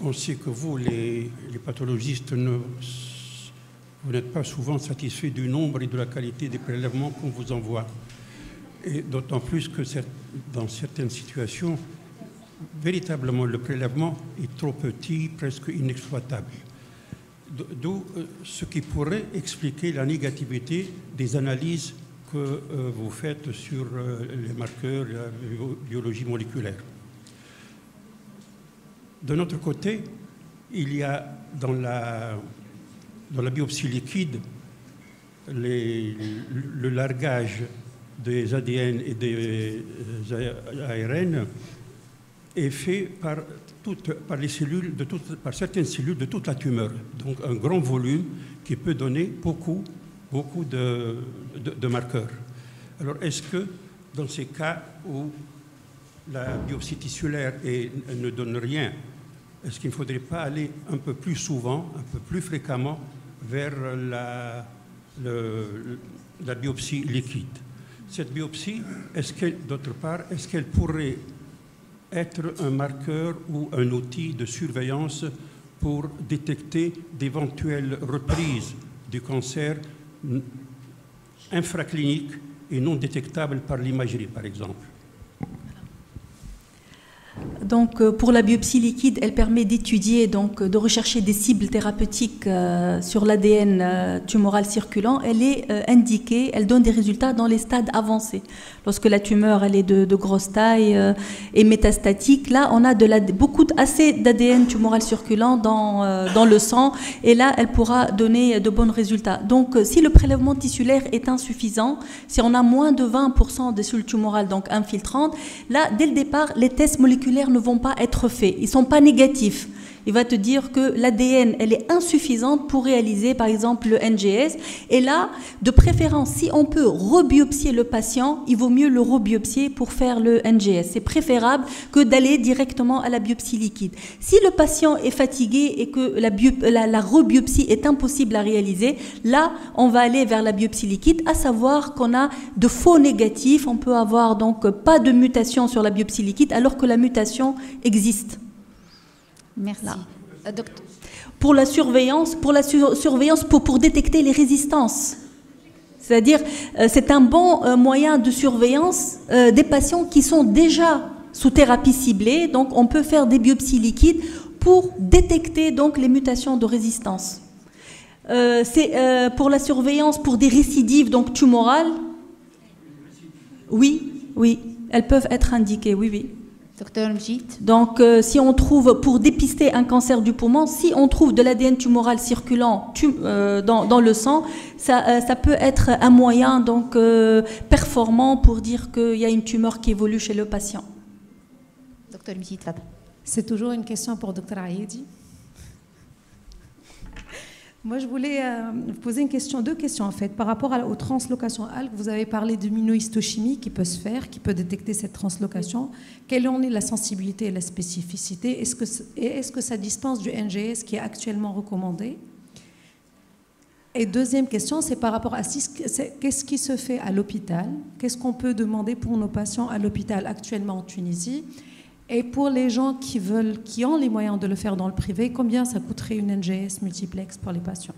On sait que vous, les pathologistes, vous n'êtes pas souvent satisfaits du nombre et de la qualité des prélèvements qu'on vous envoie. Et d'autant plus que dans certaines situations, véritablement, le prélèvement est trop petit, presque inexploitable. D'où ce qui pourrait expliquer la négativité des analyses que vous faites sur les marqueurs, la biologie moléculaire. De notre côté, il y a dans la biopsie liquide le largage des ADN et des ARN est fait par certaines cellules de toute la tumeur. Donc un grand volume qui peut donner beaucoup de marqueurs. Alors est-ce que dans ces cas où la biopsie tissulaire ne donne rien, est-ce qu'il ne faudrait pas aller un peu plus souvent, un peu plus fréquemment vers la biopsie liquide? Cette biopsie, d'autre part, est-ce qu'elle pourrait être un marqueur ou un outil de surveillance pour détecter d'éventuelles reprises du cancer infracliniques et non détectables par l'imagerie, par exemple? Donc, pour la biopsie liquide, elle permet d'étudier, donc de rechercher des cibles thérapeutiques sur l'ADN tumoral circulant. Elle est indiquée, elle donne des résultats dans les stades avancés. Lorsque la tumeur elle est de grosse taille et métastatique, là, on a assez d'ADN tumoral circulant dans le sang, et là, elle pourra donner de bons résultats. Donc, si le prélèvement tissulaire est insuffisant, si on a moins de 20% des cellules tumorales donc infiltrantes, là, dès le départ, les tests moléculaires ne vont pas être faits. Ils ne sont pas négatifs. Il va te dire que l'ADN, elle est insuffisante pour réaliser, par exemple, le NGS. Et là, de préférence, si on peut rebiopsier le patient, il vaut mieux le rebiopsier pour faire le NGS. C'est préférable que d'aller directement à la biopsie liquide. Si le patient est fatigué et que la rebiopsie est impossible à réaliser, là, on va aller vers la biopsie liquide, à savoir qu'on a de faux négatifs. On peut avoir donc pas de mutation sur la biopsie liquide alors que la mutation existe. Merci. Pour la surveillance, pour détecter les résistances. C'est-à-dire, c'est un bon moyen de surveillance des patients qui sont déjà sous thérapie ciblée. Donc, on peut faire des biopsies liquides pour détecter donc les mutations de résistance. C'est pour la surveillance pour des récidives donc tumorales. Oui, elles peuvent être indiquées. Oui. Docteur Mjid. Donc, si on trouve, pour dépister un cancer du poumon, si on trouve de l'ADN tumoral circulant dans le sang, ça peut être un moyen donc, performant pour dire qu'il y a une tumeur qui évolue chez le patient. Docteur Mjid, c'est toujours une question pour Dr Aïdi. Moi, je voulais vous poser deux questions en fait. Par rapport aux translocations ALK, vous avez parlé d'immunohistochimie qui peut se faire, qui peut détecter cette translocation. Quelle en est la sensibilité et la spécificité? Est-ce que ça dispense du NGS qui est actuellement recommandé? Et deuxième question, c'est par rapport à qu'est-ce qui se fait à l'hôpital? Qu'est-ce qu'on peut demander pour nos patients à l'hôpital actuellement en Tunisie? Et pour les gens qui ont les moyens de le faire dans le privé, combien ça coûterait une NGS multiplex pour les patients?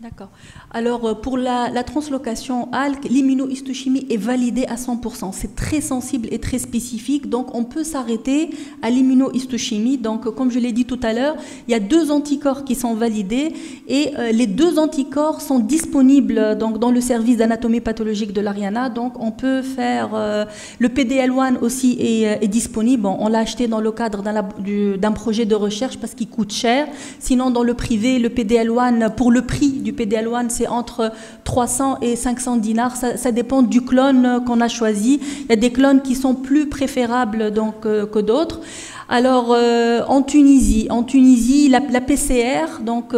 D'accord. Alors, pour la translocation ALK, l'immunohistochimie est validée à 100%. C'est très sensible et très spécifique, donc on peut s'arrêter à l'immunohistochimie. Donc, comme je l'ai dit tout à l'heure, il y a 2 anticorps qui sont validés et les 2 anticorps sont disponibles donc, dans le service d'anatomie pathologique de l'Ariana. Donc, on peut faire... le PDL1 aussi est disponible. Bon, on l'a acheté dans le cadre d'un projet de recherche parce qu'il coûte cher. Sinon, dans le privé, le PDL1, pour le prix du PDL1, c'est entre 300 et 500 dinars. Ça dépend du clone qu'on a choisi. Il y a des clones qui sont plus préférables donc, que d'autres. Alors, en Tunisie, la PCR, donc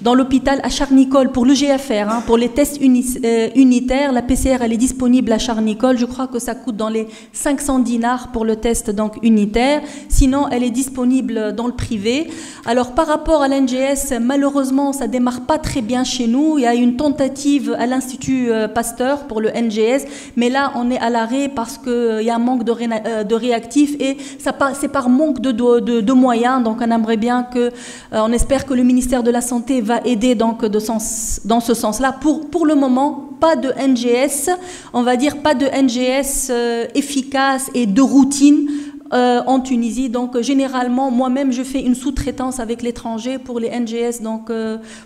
dans l'hôpital à Charnicole, pour le GFR, pour les tests unitaires, la PCR, elle est disponible à Charnicole. Je crois que ça coûte dans les 500 dinars pour le test donc, unitaire. Sinon, elle est disponible dans le privé. Alors, par rapport à l'NGS, malheureusement, ça démarre pas très bien chez nous. Il y a une tentative à l'Institut Pasteur pour le NGS, mais là, on est à l'arrêt parce qu'il y a un manque de réactifs et c'est par manque de moyens. Donc on aimerait bien que, on espère que le ministère de la Santé va aider donc dans ce sens-là. Pour le moment, pas de NGS, on va dire pas de NGS efficace et de routine en Tunisie. Donc généralement, moi-même, je fais une sous-traitance avec l'étranger pour les NGS, donc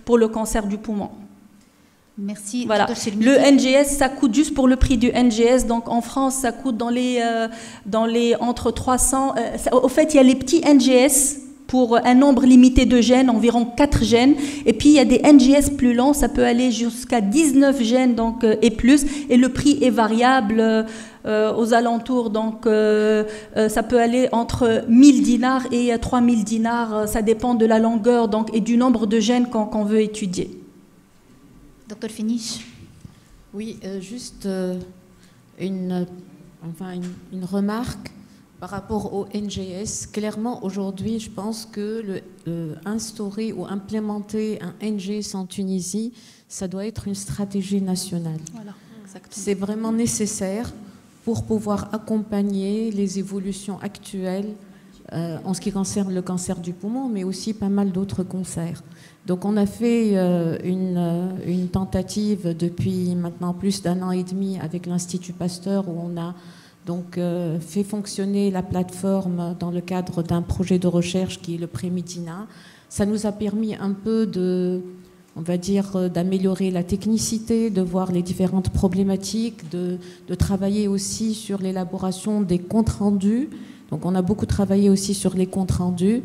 pour le cancer du poumon. Merci. Voilà. Le NGS, ça coûte juste pour le prix du NGS. Donc en France, ça coûte dans les entre 300. Au fait, il y a les petits NGS pour un nombre limité de gènes, environ 4 gènes. Et puis il y a des NGS plus longs, ça peut aller jusqu'à 19 gènes donc, et plus. Et le prix est variable aux alentours. Donc ça peut aller entre 1000 dinars et 3000 dinars. Ça dépend de la longueur donc, et du nombre de gènes qu'on veut étudier. Docteur Finish. Oui, juste une remarque par rapport au NGS. Clairement, aujourd'hui, je pense que instaurer ou implémenter un NGS en Tunisie, ça doit être une stratégie nationale. Voilà, c'est vraiment nécessaire pour pouvoir accompagner les évolutions actuelles en ce qui concerne le cancer du poumon, mais aussi pas mal d'autres cancers. Donc on a fait une tentative depuis maintenant plus d'1 an et demi avec l'Institut Pasteur où on a donc fait fonctionner la plateforme dans le cadre d'un projet de recherche qui est le Pré-Médina. Ça nous a permis un peu d'améliorer la technicité, de voir les différentes problématiques, de travailler aussi sur l'élaboration des comptes rendus. Donc on a beaucoup travaillé aussi sur les comptes rendus.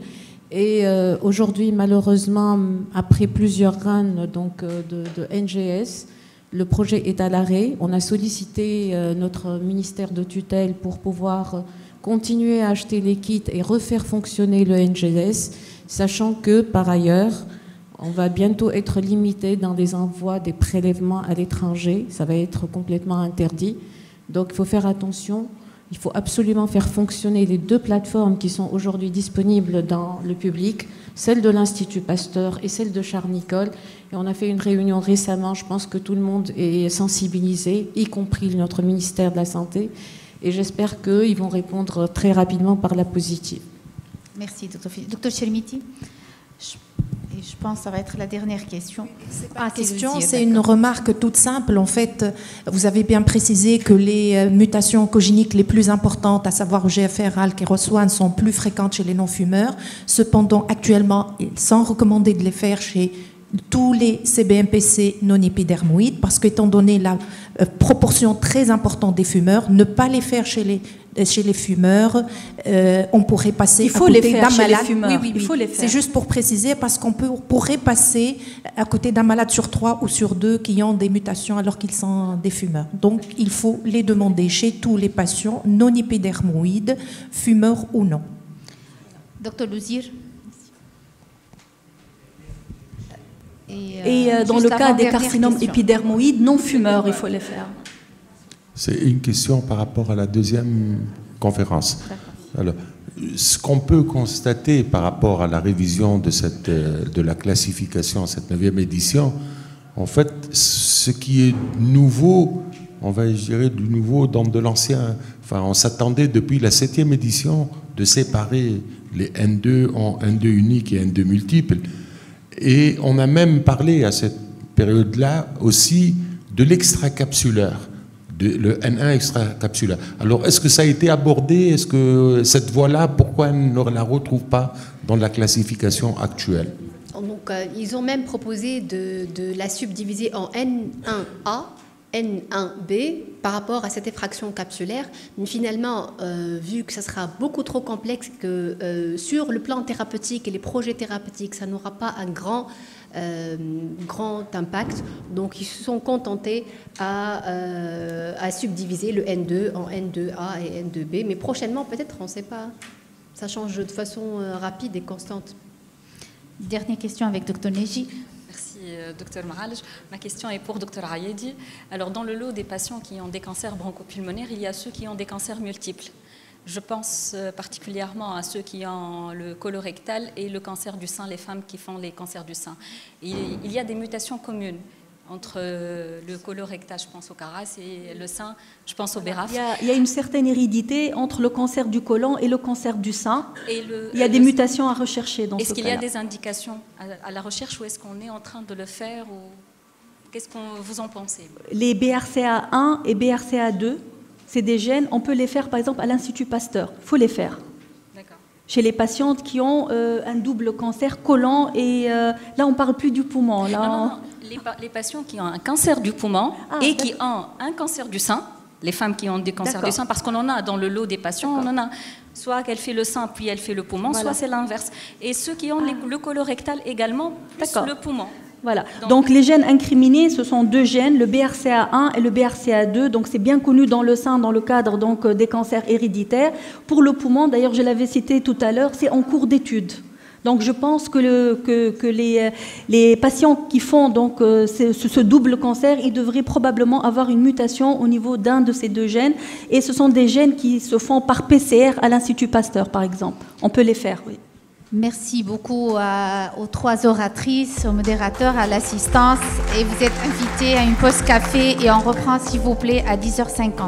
Et aujourd'hui, malheureusement, après plusieurs runs de NGS, le projet est à l'arrêt. On a sollicité notre ministère de tutelle pour pouvoir continuer à acheter les kits et refaire fonctionner le NGS, sachant que, par ailleurs, on va bientôt être limité dans les envois des prélèvements à l'étranger. Ça va être complètement interdit. Donc, il faut faire attention. Il faut absolument faire fonctionner les 2 plateformes qui sont aujourd'hui disponibles dans le public, celle de l'Institut Pasteur et celle de Charles-Nicolle. Et on a fait une réunion récemment, je pense que tout le monde est sensibilisé, y compris notre ministère de la Santé. Et j'espère qu'ils vont répondre très rapidement par la positive. Merci, Docteur Chermiti. Je pense que ça va être la dernière question. C'est pas une question, c'est une remarque toute simple. En fait, vous avez bien précisé que les mutations oncogéniques les plus importantes, à savoir GFR, ALK et ROS1, sont plus fréquentes chez les non-fumeurs. Cependant, actuellement, ils sont recommandés de les faire chez tous les CBMPC non épidermoïdes, parce qu'étant donné la proportion très importante des fumeurs, ne pas les faire chez les fumeurs, on pourrait passer à côté d'un malade. Oui. Il faut les faire. C'est juste pour préciser, parce qu'on pourrait passer à côté d'un malade sur 3 ou sur 2 qui ont des mutations alors qu'ils sont des fumeurs. Donc, il faut les demander chez tous les patients non épidermoïdes, fumeurs ou non. Docteur Louzir. Et dans le cas des carcinomes épidermoïdes non fumeurs, il faut les faire. C'est une question par rapport à la deuxième conférence. Alors, ce qu'on peut constater par rapport à la révision de la classification à cette 9e édition, en fait, ce qui est nouveau, on va dire du nouveau dans de l'ancien. Enfin, on s'attendait depuis la 7e édition de séparer les N2 en N2 unique et N2 multiples. Et on a même parlé à cette période-là aussi de l'extracapsulaire, le N1 extracapsulaire. Alors, est-ce que ça a été abordé? Est-ce que cette voie-là, pourquoi on ne la retrouve pas dans la classification actuelle? Donc, ils ont même proposé de la subdiviser en N1A, N1B par rapport à cette effraction capsulaire. Mais finalement, vu que ça sera beaucoup trop complexe, que sur le plan thérapeutique et les projets thérapeutiques, ça n'aura pas un grand impact. Donc, ils se sont contentés à subdiviser le N2 en N2A et N2B. Mais prochainement, peut-être, on ne sait pas. Ça change de façon rapide et constante. Dernière question avec Dr Neji. Merci, Dr Mahalj. Ma question est pour Dr Ayedi. Alors, dans le lot des patients qui ont des cancers bronchopulmonaires, il y a ceux qui ont des cancers multiples. Je pense particulièrement à ceux qui ont le colorectal et le cancer du sein, les femmes qui font les cancers du sein. Il y a des mutations communes. entre le colorectal, je pense au CARAS, et le sein, je pense au BRAF. Il y a une certaine hérédité entre le cancer du côlon et le cancer du sein. Il y a des mutations à rechercher dans ce cas-là. Est-ce qu'il y a des indications à la recherche ou est-ce qu'on est en train de le faire ou... Qu'est-ce que vous en pensez? Les BRCA1 et BRCA2, c'est des gènes, on peut les faire par exemple à l'Institut Pasteur. Il faut les faire. Chez les patientes qui ont un double cancer côlon et là on ne parle plus du poumon. Là, non. Les patients qui ont un cancer du poumon et qui ont un cancer du sein, les femmes qui ont des cancers du sein, parce qu'on en a dans le lot des patients, on en a soit qu'elle fait le sein puis elle fait le poumon, soit c'est l'inverse. Et ceux qui ont le colorectal également, plus le poumon. Voilà. Donc les gènes incriminés, ce sont deux gènes, le BRCA1 et le BRCA2. Donc c'est bien connu dans le sein, dans le cadre donc des cancers héréditaires. Pour le poumon, d'ailleurs je l'avais cité tout à l'heure, c'est en cours d'étude. Donc je pense que les patients qui font donc ce double cancer, ils devraient probablement avoir une mutation au niveau d'un de ces deux gènes. Et ce sont des gènes qui se font par PCR à l'Institut Pasteur, par exemple. On peut les faire, oui. Merci beaucoup aux trois oratrices, aux modérateurs, à l'assistance. Et vous êtes invités à une pause café et on reprend, s'il vous plaît, à 10h50.